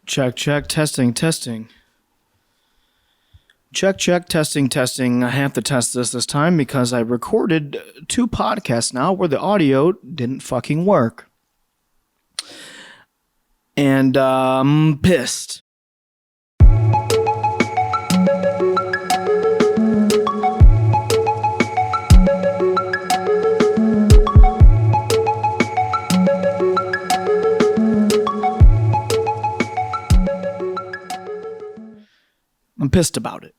Check, testing. Check, testing. I have to test this time because I recorded 2 podcasts now where the audio didn't fucking work. And I'm pissed. I'm pissed about it.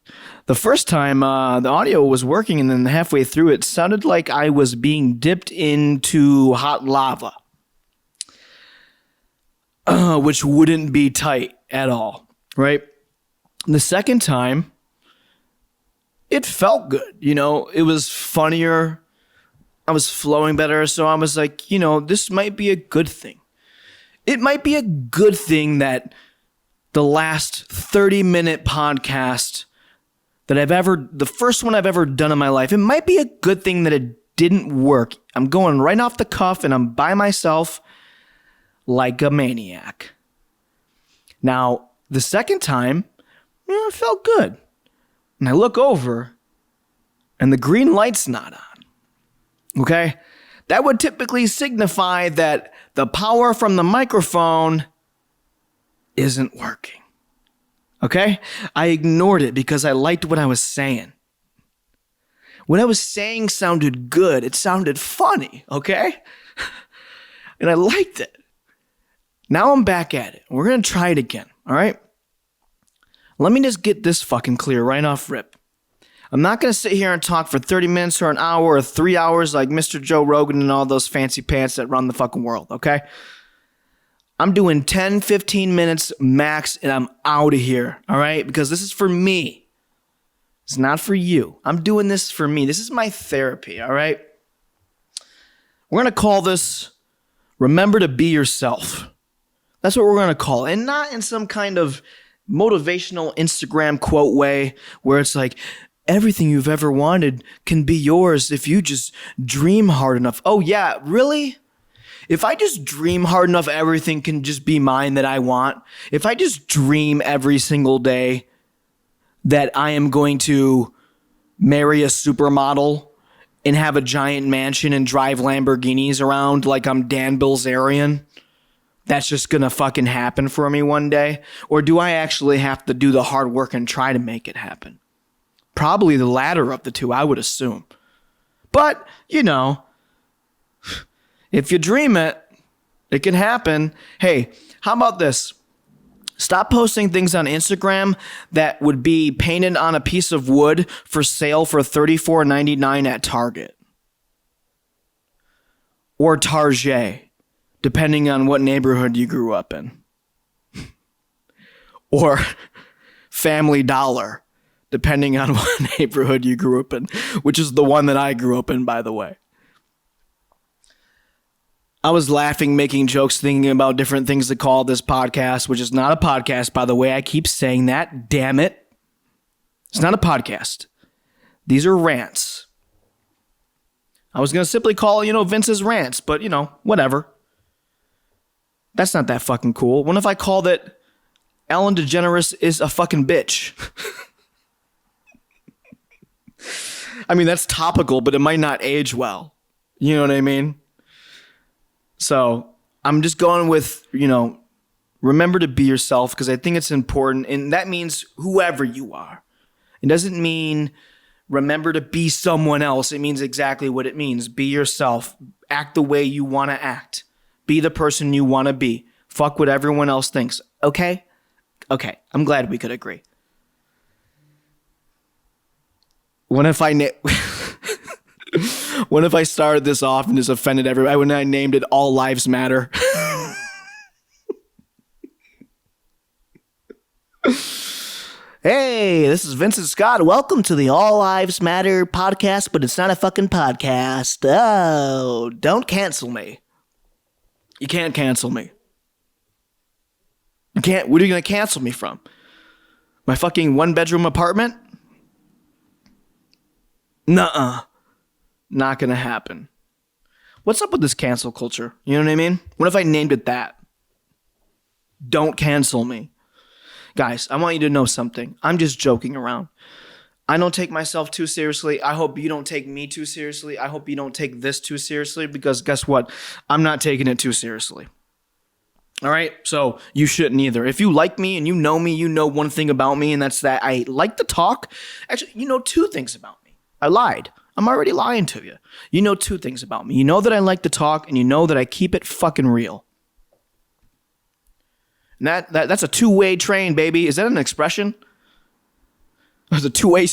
The first time the audio was working, and then halfway through it sounded like I was being dipped into hot lava, which wouldn't be tight at all, right? The second time, it felt good. You know, it was funnier. I was flowing better. So I was like, you know, this might be a good thing. It might be a good thing that the last 30-minute podcast the first one I've ever done in my life, it might be a good thing that it didn't work. I'm going right off the cuff and I'm by myself like a maniac. Now, the second time, it felt good. And I look over and the green light's not on. Okay? That would typically signify that the power from the microphone isn't working. Okay? I ignored it because I liked what I was saying. What I was saying sounded good. It sounded funny, okay? And I liked it. Now I'm back at it. We're going to try it again, all right? Let me just get this fucking clear right off rip. I'm not going to sit here and talk for 30 minutes or an hour or 3 hours like Mr. Joe Rogan and all those fancy pants that run the fucking world, okay? I'm doing 10, 15 minutes max and I'm out of here, all right? Because this is for me. It's not for you. I'm doing this for me. This is my therapy, all right? We're going to call this Remember to Be Yourself. That's what we're going to call it. And not in some kind of motivational Instagram quote way where it's like, everything you've ever wanted can be yours if you just dream hard enough. Oh, yeah, really? If I just dream hard enough, everything can just be mine that I want. If I just dream every single day that I am going to marry a supermodel and have a giant mansion and drive Lamborghinis around like I'm Dan Bilzerian, that's just going to fucking happen for me one day? Or do I actually have to do the hard work and try to make it happen? Probably the latter of the two, I would assume. But, you know, if you dream it, it can happen. Hey, how about this? Stop posting things on Instagram that would be painted on a piece of wood for sale for $34.99 at Target. Or Target, depending on what neighborhood you grew up in. Or Family Dollar, depending on what neighborhood you grew up in, which is the one that I grew up in, by the way. I was laughing, making jokes, thinking about different things to call this podcast, which is not a podcast, by the way. I keep saying that. Damn it. It's not a podcast. These are rants. I was going to simply call, Vince's rants, but, whatever. That's not that fucking cool. What if I called it Ellen DeGeneres is a fucking bitch? I mean, that's topical, but it might not age well. You know what I mean? So I'm just going with, remember to be yourself because I think it's important. And that means whoever you are. It doesn't mean remember to be someone else. It means exactly what it means. Be yourself. Act the way you want to act. Be the person you want to be. Fuck what everyone else thinks. Okay? Okay. I'm glad we could agree. What if I started this off and just offended everybody when I named it All Lives Matter? Hey, this is Vincent Scott. Welcome to the All Lives Matter podcast, but it's not a fucking podcast. Oh, don't cancel me. You can't cancel me. You can't. What are you going to cancel me from? My fucking 1-bedroom apartment? Nuh-uh. Not gonna happen. What's up with this cancel culture? You know what I mean? What if I named it that? Don't cancel me. Guys, I want you to know something. I'm just joking around. I don't take myself too seriously. I hope you don't take me too seriously. I hope you don't take this too seriously, because guess what? I'm not taking it too seriously. All right? So you shouldn't either. If you like me and you know one thing about me, and that's that I like to talk. Actually, you know two things about me. I lied. I'm already lying to you. You know two things about me. You know that I like to talk, and you know that I keep it fucking real. And that's a two-way train, baby. Is that an expression? That's a two-way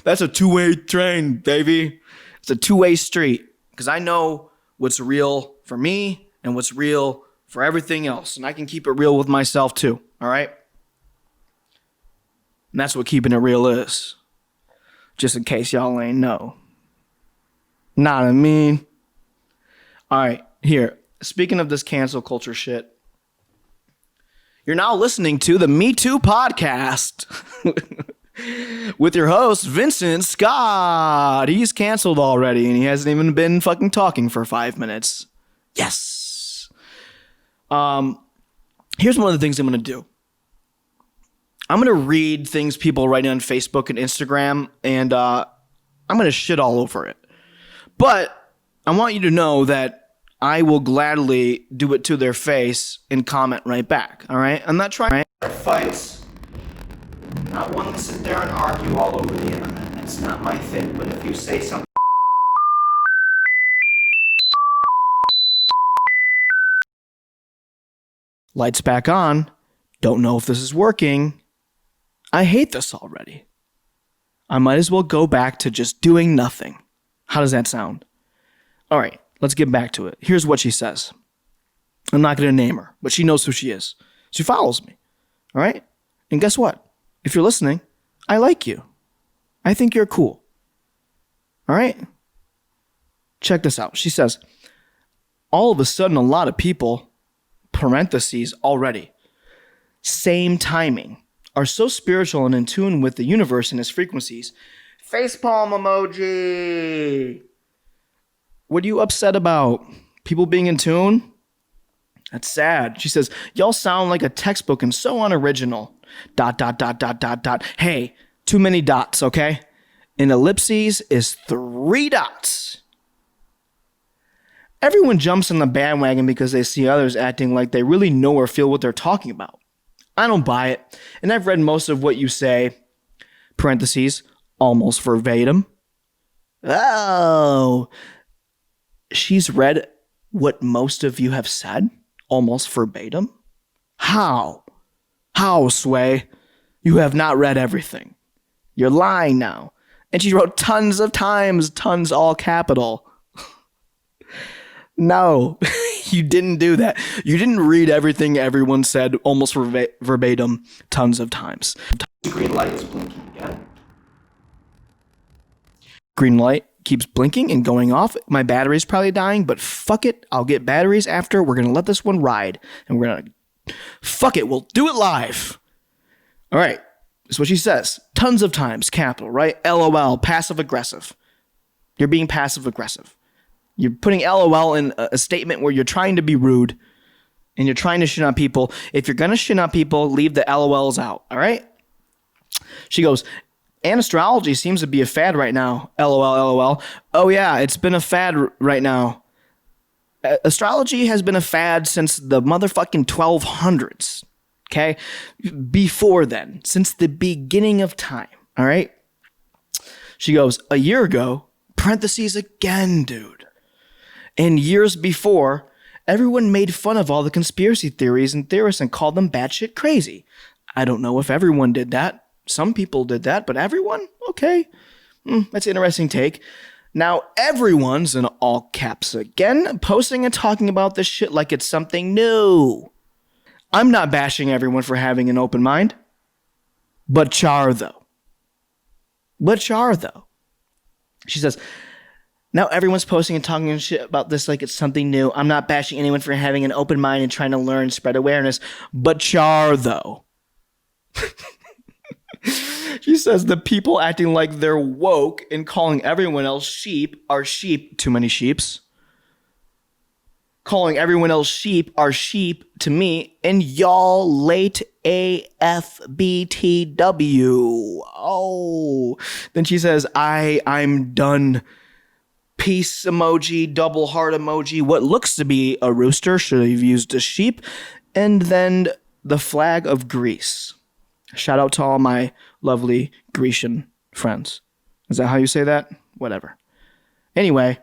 That's a two-way train, baby. It's a two-way street. Because I know what's real for me and what's real for everything else. And I can keep it real with myself too. All right? And that's what keeping it real is. Just in case y'all ain't know. Know what I mean? All right, here. Speaking of this cancel culture shit, you're now listening to the Me Too podcast with your host, Vincent Scott. He's canceled already, and he hasn't even been fucking talking for 5 minutes. Yes. Here's one of the things I'm going to do. I'm going to read things people write on Facebook and Instagram, and I'm going to shit all over it. But I want you to know that I will gladly do it to their face and comment right back, all right? I'm not trying to fights. I'm not one to sit there and argue all over the internet. That's not my thing. But if you say something... Lights back on. Don't know if this is working. I hate this already. I might as well go back to just doing nothing. How does that sound? All right. Let's get back to it. Here's what she says. I'm not going to name her, but she knows who she is. She follows me. All right? And guess what? If you're listening, I like you. I think you're cool. All right? Check this out. She says, all of a sudden, a lot of people, parentheses already, same timing, are so spiritual and in tune with the universe and its frequencies. Facepalm emoji. What are you upset about? People being in tune? That's sad. She says, y'all sound like a textbook and so unoriginal. ... Hey, too many dots, okay? An ellipses is 3 dots. Everyone jumps on the bandwagon because they see others acting like they really know or feel what they're talking about. I don't buy it, and I've read most of what you say, parentheses, almost verbatim. Oh, she's read what most of you have said? Almost verbatim? How? How, Sway? You have not read everything. You're lying now. And she wrote tons of times, tons all capital. No, you didn't do that. You didn't read everything everyone said almost verbatim tons of times. The green light is blinking again. Green light keeps blinking and going off. My battery's probably dying, but fuck it. I'll get batteries after. We're going to let this one ride. And we're going to... Fuck it. We'll do it live. All right. That's what she says. Tons of times. Capital, right? LOL. Passive aggressive. You're being passive aggressive. You're putting LOL in a statement where you're trying to be rude and you're trying to shit on people. If you're going to shit on people, leave the LOLs out. All right? She goes... And astrology seems to be a fad right now. LOL, LOL. Oh, yeah, it's been a fad right now. Astrology has been a fad since the motherfucking 1200s. Okay? Before then. Since the beginning of time. All right? She goes, a year ago, parentheses again, dude. And years before, everyone made fun of all the conspiracy theories and theorists and called them batshit crazy. I don't know if everyone did that. Some people did that, but everyone? Okay. That's an interesting take. Now, everyone's, in all caps again, posting and talking about this shit like it's something new. I'm not bashing everyone for having an open mind. But Char, though. She says, now everyone's posting and talking and shit about this like it's something new. I'm not bashing anyone for having an open mind and trying to learn and spread awareness. But Char, though. She says the people acting like they're woke and calling everyone else sheep are sheep. Too many sheeps. calling everyone else sheep are sheep to me, and y'all late AFBTW. Oh. Then she says, I'm done. Peace emoji, double heart emoji, what looks to be a rooster, should have used a sheep, and then the flag of Greece. Shout out to all my lovely Grecian friends. Is that how you say that? Whatever. Anyway,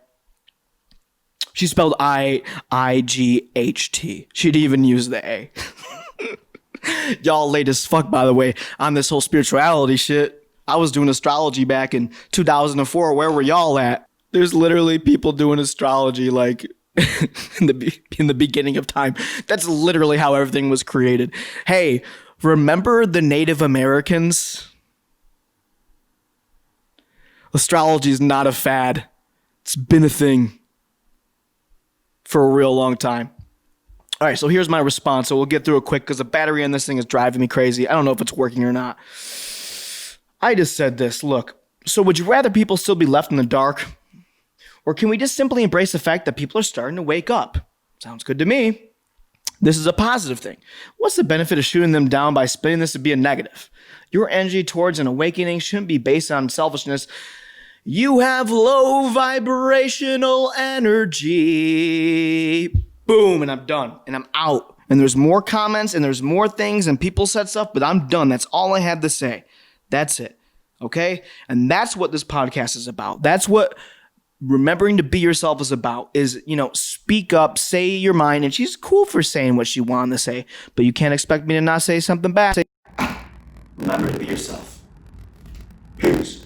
she spelled IGHT. She'd even use the A. Y'all late as fuck, by the way, on this whole spirituality shit. I was doing astrology back in 2004. Where were y'all at? There's literally people doing astrology like in the beginning of time. That's literally how everything was created. Hey, remember the Native Americans? Astrology is not a fad. It's been a thing for a real long time. All right, so here's my response. So we'll get through it quick because the battery on this thing is driving me crazy. I don't know if it's working or not. I just said this. Look, so would you rather people still be left in the dark? Or can we just simply embrace the fact that people are starting to wake up? Sounds good to me. This is a positive thing. What's the benefit of shooting them down by spinning this to be a negative? Your energy towards an awakening shouldn't be based on selfishness. You have low vibrational energy. Boom, and I'm done. And I'm out. And there's more comments and there's more things and people said stuff, but I'm done. That's all I had to say. That's it. Okay? And that's what this podcast is about. That's what remembering to be yourself is about, is, speak up, say your mind. And she's cool for saying what she wanted to say, but you can't expect me to not say something back. Remember to be yourself. Peace.